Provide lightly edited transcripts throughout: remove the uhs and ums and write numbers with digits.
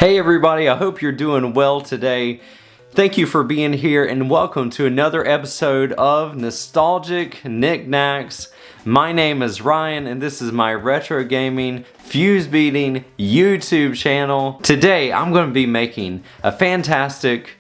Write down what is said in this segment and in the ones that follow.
Hey everybody, I hope you're doing well today. Thank you for being here and welcome to another episode of Nostalgic Nick-Nacks. My name is Ryan and this is my retro gaming fuse beading YouTube channel. Today I'm going to be making a fantastic,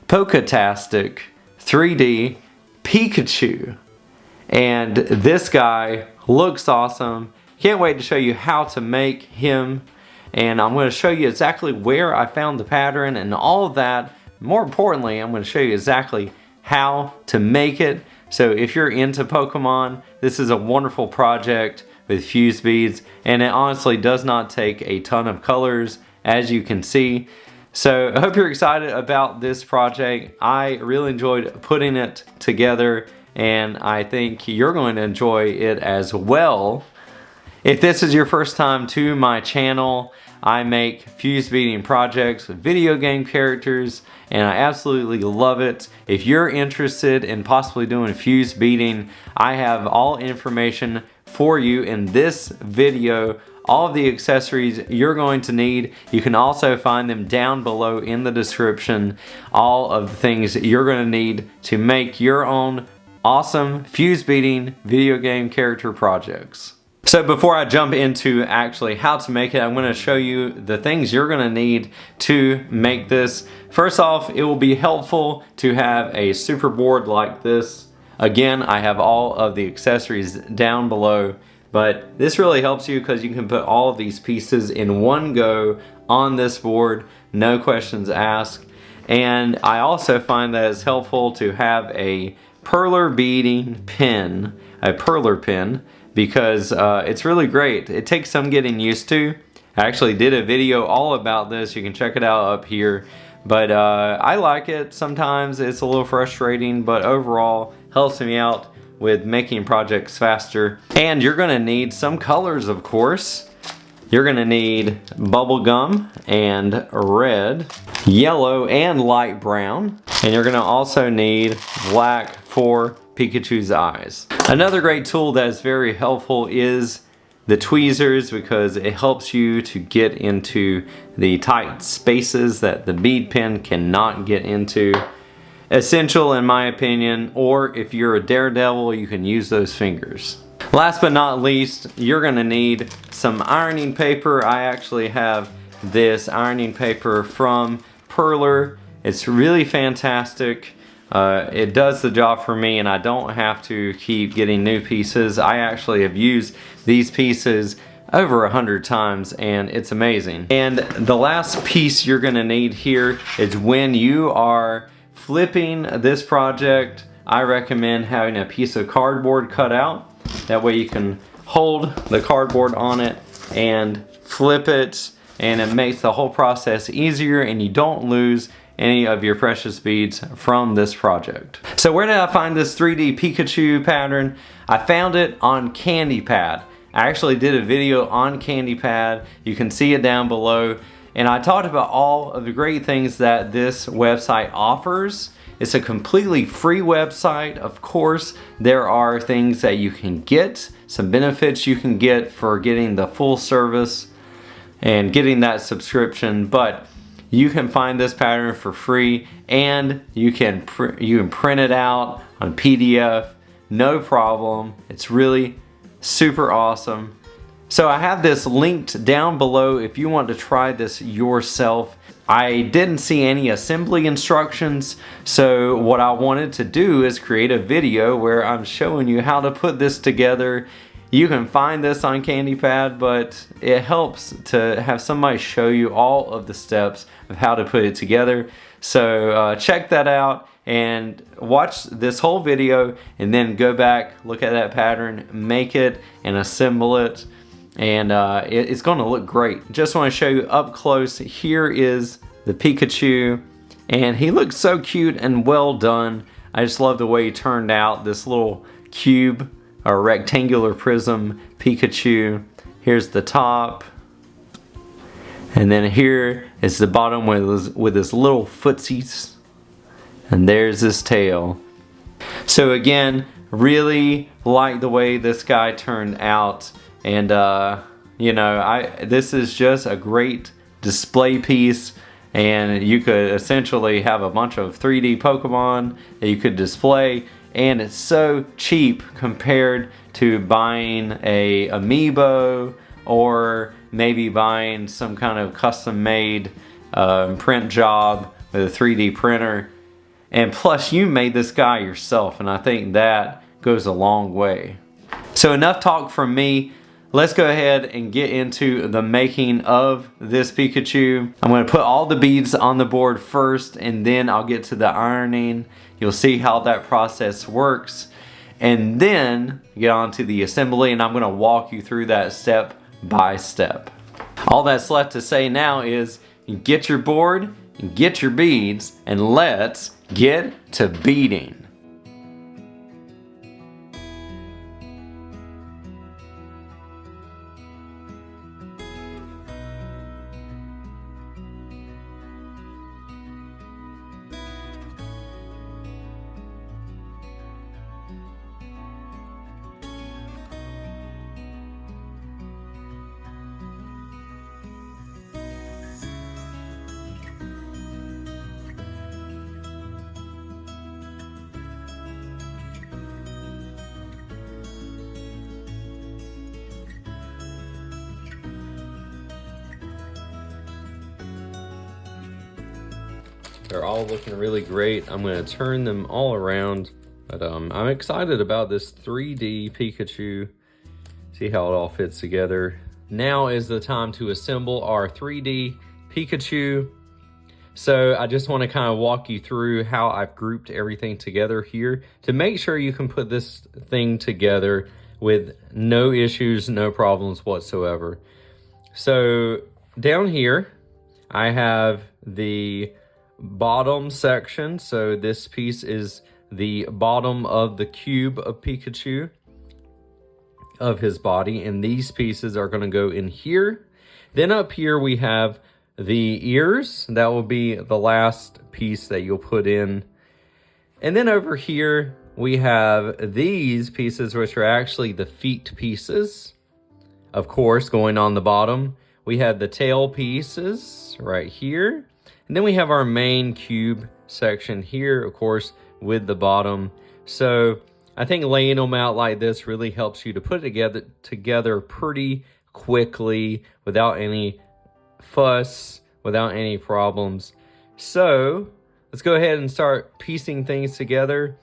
polka-tastic 3D Pikachu. And this guy looks awesome. Can't wait to show you how to make him. And I'm going to show you exactly where I found the pattern and all of that. More importantly, I'm going to show you exactly how to make it. So if you're into Pokemon, this is a wonderful project with fuse beads, and it honestly does not take a ton of colors, as you can see. So I hope you're excited about this project. I really enjoyed putting it together, and I think you're going to enjoy it as well. If this is your first time to my channel, I make fuse beading projects with video game characters and I absolutely love it. If you're interested in possibly doing fuse beading, I have all information for you in this video. All of the accessories you're going to need. You can also find them down below in the description. All of the things you're going to need to make your own awesome fuse beading video game character projects. So before I jump into actually how to make it, I'm going to show you the things you're going to need to make this. First off, it will be helpful to have a super board like this. Again, I have all of the accessories down below, but this really helps you because you can put all of these pieces in one go on this board, no questions asked. And I also find that it's helpful to have a Perler beading pin, a Perler pin, because it's really great. It takes some getting used to. I actually did a video all about this. You can check it out up here. But I like it. Sometimes it's a little frustrating, but overall helps me out with making projects faster. And you're going to need some colors, of course. You're going to need bubble gum and red, yellow and light brown. And you're going to also need black for Pikachu's eyes. Another great tool that is very helpful is the tweezers, because it helps you to get into the tight spaces that the bead pen cannot get into. Essential in my opinion, or if you're a daredevil, you can use those fingers. Last but not least, you're going to need some ironing paper. I actually have this ironing paper from Perler. It's really fantastic. It does the job for me and I don't have to keep getting new pieces. I actually have used these pieces over 100 times and it's amazing. And the last piece you're going to need here is when you are flipping this project, I recommend having a piece of cardboard cut out. That way you can hold the cardboard on it and flip it, and it makes the whole process easier and you don't lose any of your precious beads from this project. So where did I find this 3D Pikachu pattern? I found it on Kandipad. I actually did a video on Kandipad. You can see it down below. And I talked about all of the great things that this website offers. It's a completely free website. Of course, there are things that you can get, some benefits you can get for getting the full service and getting that subscription, but you can find this pattern for free and you can print it out on PDF, no problem. It's really super awesome. So I have this linked down below if you want to try this yourself. I didn't see any assembly instructions, so what I wanted to do is create a video where I'm showing you how to put this together. You can find this on Kandipad, but it helps to have somebody show you all of the steps of how to put it together. So check that out and watch this whole video and then go back, look at that pattern, make it and assemble it. And it's going to look great. Just want to show you up close. Here is the Pikachu and he looks so cute and well done. I just love the way he turned out, this little cube or rectangular prism Pikachu. Here's the top, and then here is the bottom with his little footsies, and there's his tail. So again, really like the way this guy turned out, and you know, this is just a great display piece, and you could essentially have a bunch of 3D Pokemon that you could display, and it's so cheap compared to buying a amiibo or maybe buying some kind of custom made print job with a 3D printer. And plus you made this guy yourself, and I think that goes a long way. So enough talk from me. Let's go ahead and get into the making of this Pikachu. I'm going to put all the beads on the board first, and then I'll get to the ironing. You'll see how that process works, and then get on to the assembly, and I'm going to walk you through that step by step. All that's left to say now is get your board, get your beads, and let's get to beading. They're all looking really great. I'm going to turn them all around, but I'm excited about this 3D Pikachu. See how it all fits together. Now is the time to assemble our 3D Pikachu. So I just want to kind of walk you through how I've grouped everything together here to make sure you can put this thing together with no issues, no problems whatsoever. So down here, I have the bottom section. So this piece is the bottom of the cube of Pikachu, of his body, and these pieces are going to go in here. Then up here we have the ears. That will be the last piece that you'll put in. And then over here we have these pieces, which are actually the feet pieces, of course, going on the bottom. We have the tail pieces right here. And then we have our main cube section here, of course, with the bottom. So I think laying them out like this really helps you to put it together pretty quickly without any fuss, without any problems. So let's go ahead and start piecing things together.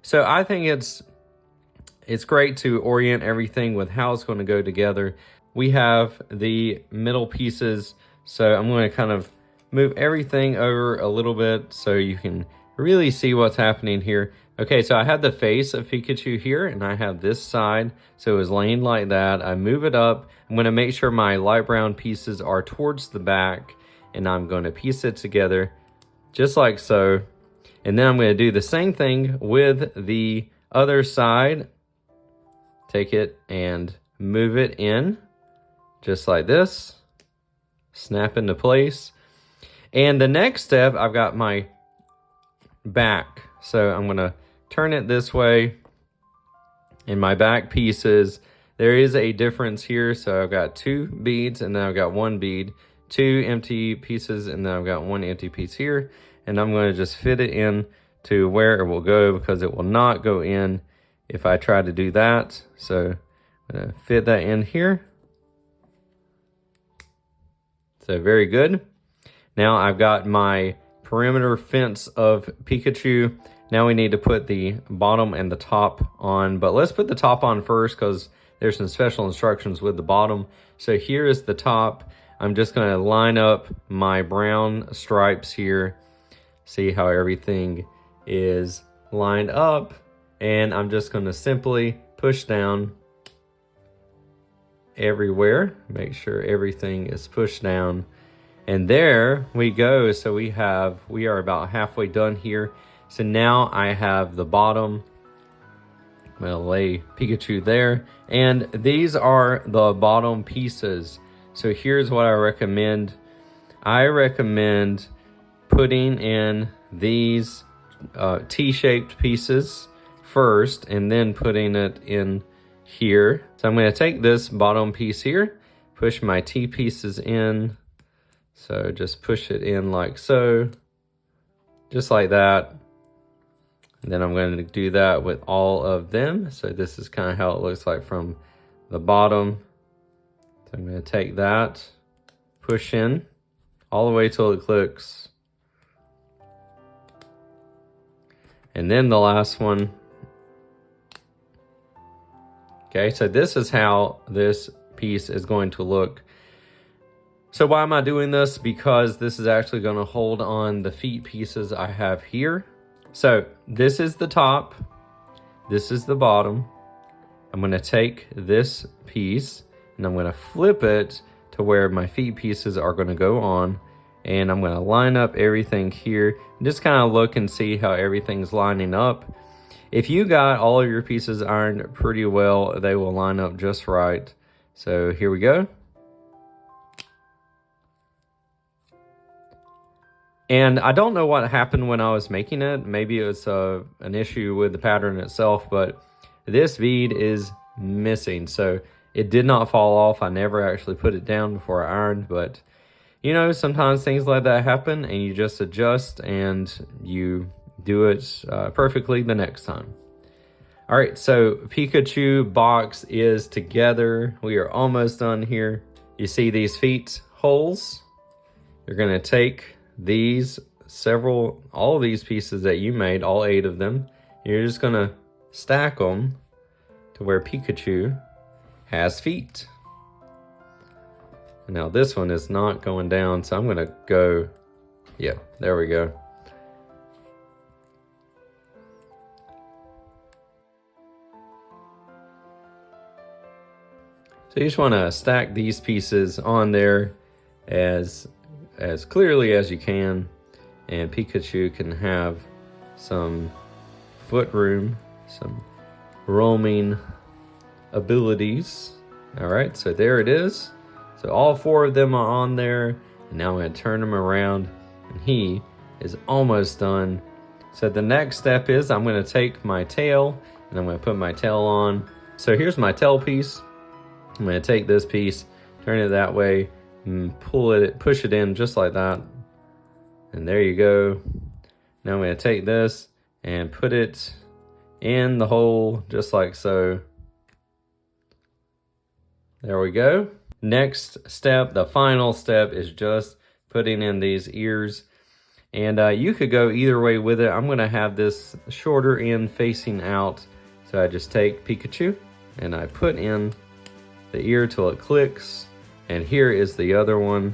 So I think it's great to orient everything with how it's going to go together. We have the middle pieces, so I'm going to kind of move everything over a little bit so you can really see what's happening here. Okay, so I have the face of Pikachu here, and I have this side, so it was laying like that. I move it up. I'm going to make sure my light brown pieces are towards the back, and I'm going to piece it together just like so. And then I'm going to do the same thing with the other side. Take it and move it in just like this. Snap into place. And the next step, I've got my back. So I'm going to turn it this way. In my back pieces, there is a difference here. So I've got 2 beads, and then I've got 1 bead, 2 empty pieces, and then I've got 1 empty piece here. And I'm going to just fit it in to where it will go, because it will not go in if I try to do that. So I'm going to fit that in here. So very good. Now I've got my perimeter fence of Pikachu. Now we need to put the bottom and the top on, but let's put the top on first because there's some special instructions with the bottom. So here is the top. I'm just going to line up my brown stripes here. See how everything is lined up, and I'm just going to simply push down everywhere. Make sure everything is pushed down. And there we go. So we are about halfway done here. So now I have the bottom. I'm going to lay Pikachu there. And these are the bottom pieces. So here's what I recommend. I recommend putting in these T-shaped pieces first, and then putting it in here. So I'm going to take this bottom piece here, push my T pieces in So just push it in like so, just like that. And then I'm going to do that with all of them. So this is kind of how it looks like from the bottom. So I'm going to take that, push in all the way till it clicks. And then the last one. Okay, so this is how this piece is going to look. So why am I doing this? Because this is actually going to hold on the feet pieces I have here. So this is the top, this is the bottom. I'm going to take this piece and I'm going to flip it to where my feet pieces are going to go on. And I'm going to line up everything here and just kind of look and see how everything's lining up. If you got all of your pieces ironed pretty well, they will line up just right. So here we go. And I don't know what happened when I was making it. Maybe it was an issue with the pattern itself, but this bead is missing. So it did not fall off. I never actually put it down before I ironed, but you know, sometimes things like that happen and you just adjust and you do it perfectly the next time. All right, so Pikachu box is together. We are almost done here. You see these feet holes? You're gonna take these all these pieces that you made, all 8 of them. You're just gonna stack them to where Pikachu has feet. Now this one is not going down, so I'm gonna go, yeah, there we go. So you just wanna stack these pieces on there as clearly as you can, and Pikachu can have some foot room, some roaming abilities. All right, so there it is. So all 4 of them are on there, and now I'm going to turn him around, and he is almost done. So the next step is I'm going to take my tail, and I'm going to put my tail on. So here's my tail piece. I'm going to take this piece, turn it that way, and push it in just like that. And there you go. Now I'm going to take this and put it in the hole just like so. There we go. Next step, the final step, is just putting in these ears. And you could go either way with it. I'm going to have this shorter end facing out. So I just take Pikachu and I put in the ear till it clicks. And here is the other one.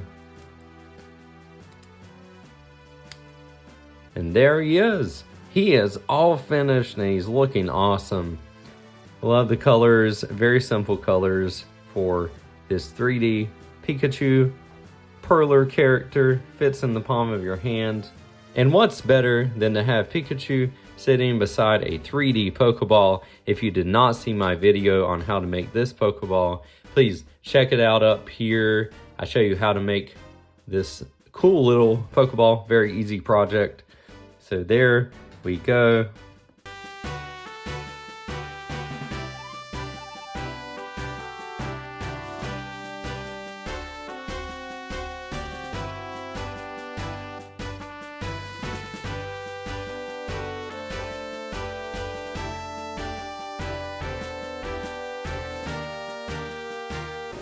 And there he is. He is all finished and he's looking awesome. Love the colors, very simple colors for this 3D Pikachu Perler character. Fits in the palm of your hand. And what's better than to have Pikachu sitting beside a 3D Pokeball? If you did not see my video on how to make this Pokeball, please check it out up here. I show you how to make this cool little Pokeball. Very easy project. So there we go.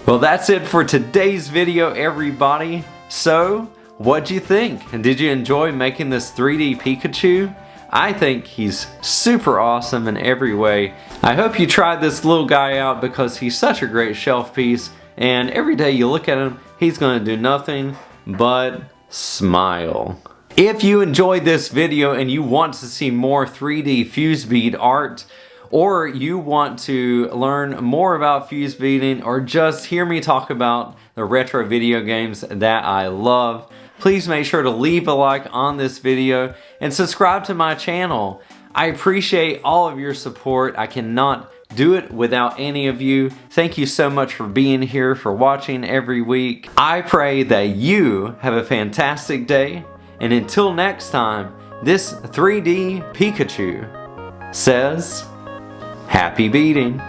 Well, that's it for today's video, everybody. So, what'd you think? And did you enjoy making this 3D Pikachu? I think he's super awesome in every way. I hope you tried this little guy out because he's such a great shelf piece, and every day you look at him, he's gonna do nothing but smile. If you enjoyed this video and you want to see more 3D fuse bead art, or you want to learn more about fuse beading, or just hear me talk about the retro video games that I love, please make sure to leave a like on this video and subscribe to my channel. I appreciate all of your support. I cannot do it without any of you. Thank you so much for being here, for watching every week. I pray that you have a fantastic day, and until next time, this 3D Pikachu says, happy beading.